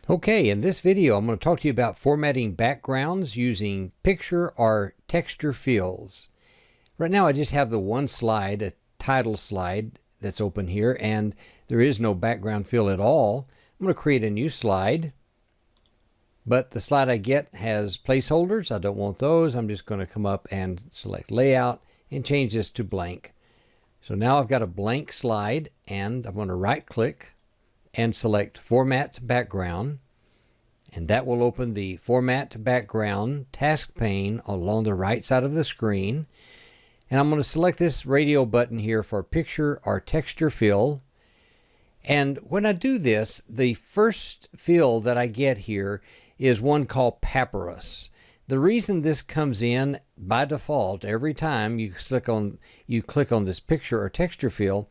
Okay, in this video I'm going to talk to you about formatting backgrounds using picture or texture fields. Right now I just have the one slide, a title slide that's open here, and there is no background fill at all. I'm going to create a new slide, but the slide I get has placeholders. I don't want those. I'm just going to come up and select layout and change this to blank. So now I've got a blank slide, and I'm going to right click and select Format Background, and that will open the Format Background task pane along the right side of the screen. And I'm going to select this radio button here for picture or texture fill. And when I do this, the first fill that I get here is one called Papyrus. The reason this comes in by default every time you click on this picture or texture fill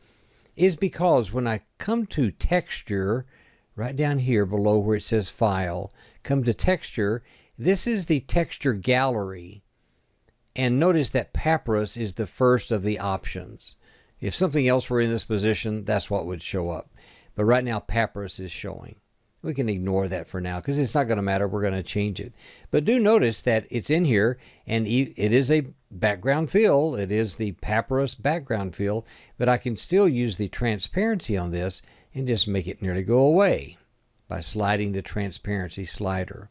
is because when I come to texture, right down here below where it says file, come to texture, this is the texture gallery. And notice that Papyrus is the first of the options. If something else were in this position, that's what would show up. But right now Papyrus is showing. We can ignore that for now because it's not going to matter. We're going to change it. But do notice that it's in here, and it is a background fill. It is the Papyrus background fill, but I can still use the transparency on this and just make it nearly go away by sliding the transparency slider.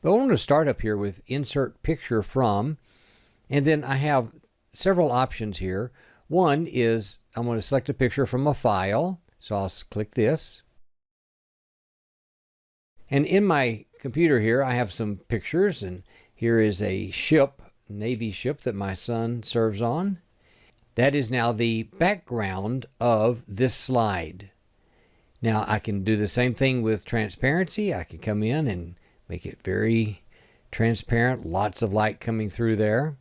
But I want to start up here with Insert Picture From, and then I have several options here. One is I'm going to select a picture from a file, so I'll click this. And in my computer here, I have some pictures, and here is a ship, Navy ship that my son serves on. That is now the background of this slide. Now I can do the same thing with transparency. I can come in and make it very transparent, lots of light coming through there.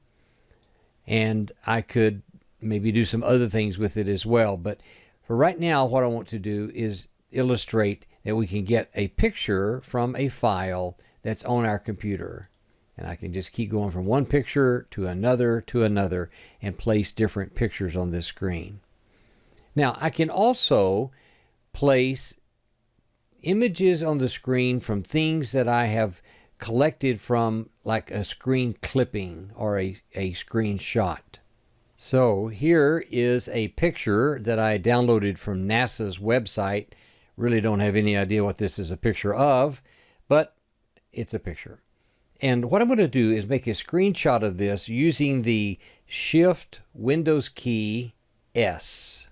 And I could maybe do some other things with it as well. But for right now, what I want to do is illustrate that we can get a picture from a file that's on our computer. And I can just keep going from one picture to another and place different pictures on this screen. Now I can also place images on the screen from things that I have collected from, like a screen clipping or a screenshot. So here is a picture that I downloaded from NASA's website. Really don't have any idea what this is a picture of, but it's a picture. And what I'm going to do is make a screenshot of this using the Shift Windows key S.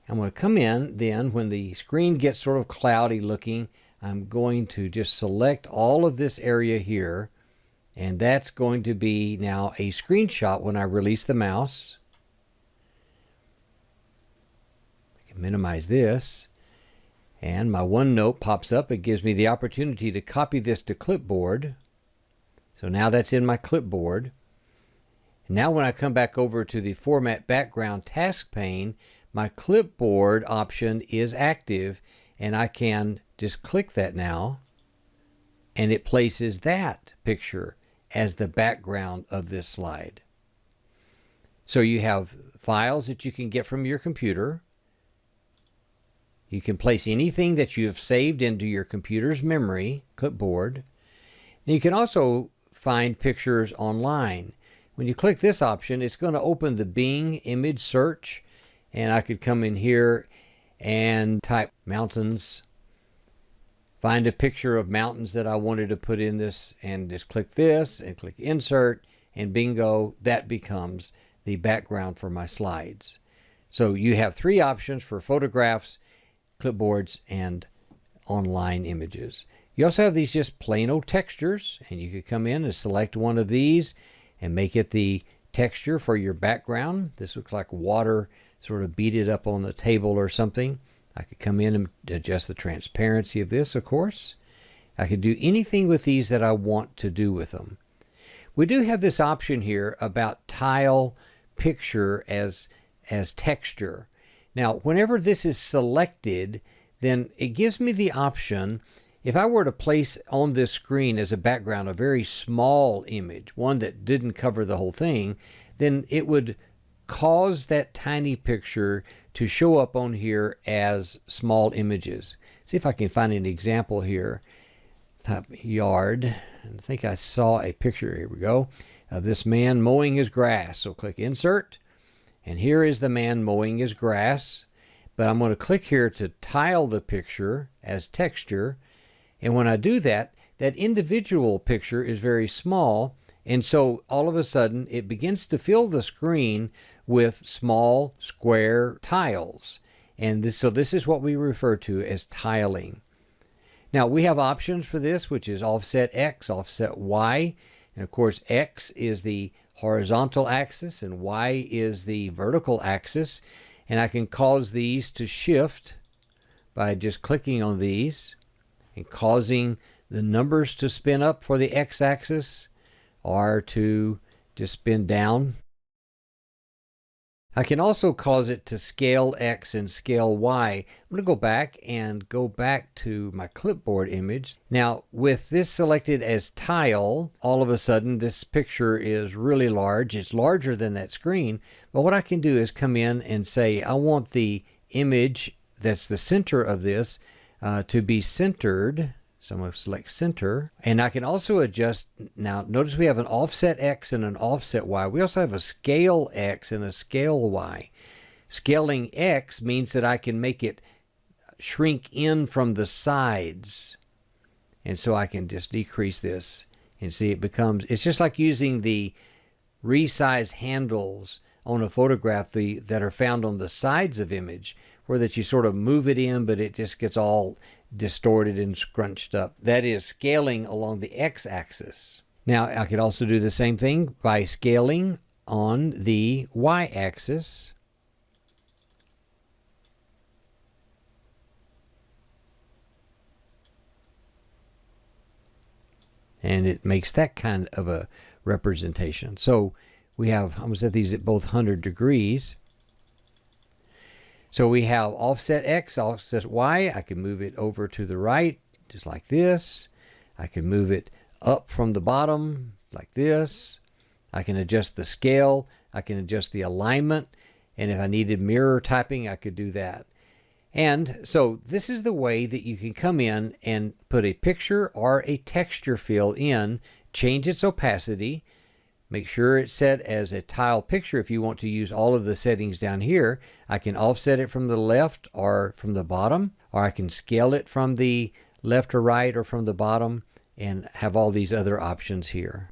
I'm going to come in then when the screen gets sort of cloudy looking. I'm going to just select all of this area here, and that's going to be now a screenshot when I release the mouse. Minimize this, and my OneNote pops up. It gives me the opportunity to copy this to clipboard. So now that's in my clipboard. Now when I come back over to the Format Background task pane, my clipboard option is active, and I can just click that now, and it places that picture as the background of this slide. So you have files that you can get from your computer. You can place anything that you have saved into your computer's memory, clipboard. And you can also find pictures online. When you click this option, it's going to open the Bing image search, and I could come in here and type mountains, find a picture of mountains that I wanted to put in this, and just click this and click insert, and bingo, that becomes the background for my slides. So you have three options for photographs, clipboards, and online images. You also have these just plain old textures, and you could come in and select one of these and make it the texture for your background. This looks like water sort of beaded up on the table or something. I could come in and adjust the transparency of this, of course. I could do anything with these that I want to do with them. We do have this option here about tile picture as texture. Now, whenever this is selected, then it gives me the option, if I were to place on this screen as a background a very small image, one that didn't cover the whole thing, then it would cause that tiny picture to show up on here as small images. see if I can find an example here. Type yard. I think I saw a picture, here we go, of this man mowing his grass. So click Insert, and here is the man mowing his grass. But I'm going to click here to tile the picture as texture. And when I do that, that individual picture is very small. And so all of a sudden it begins to fill the screen with small square tiles. And so this is what we refer to as tiling. Now we have options for this, which is offset X, offset Y. And of course, X is the horizontal axis and Y is the vertical axis. And I can cause these to shift by just clicking on these and causing the numbers to spin up for the X-axis or to just spin down. I can also cause it to scale X and scale Y. I'm going to go back to my clipboard image. Now, with this selected as tile, all of a sudden this picture is really large. It's larger than that screen. But what I can do is come in and say, I want the image that's the center of this to be centered. So I'm going to select center, and I can also adjust. Now notice we have an offset X and an offset Y. We also have a scale X and a scale Y. Scaling X means that I can make it shrink in from the sides. And so I can just decrease this and see it's just like using the resize handles on a photograph that are found on the sides of image, where that you sort of move it in, but it just gets all distorted and scrunched up. That is scaling along the X-axis. Now I could also do the same thing by scaling on the Y-axis. And it makes that kind of a representation. So we have, I'm going to set these at both 100 degrees. So we have offset X, offset Y. I can move it over to the right, just like this. I can move it up from the bottom, like this. I can adjust the scale. I can adjust the alignment. And if I needed mirror typing, I could do that. And so this is the way that you can come in and put a picture or a texture fill in, change its opacity, make sure it's set as a tile picture. If you want to use all of the settings down here, I can offset it from the left or from the bottom, or I can scale it from the left or right or from the bottom, and have all these other options here.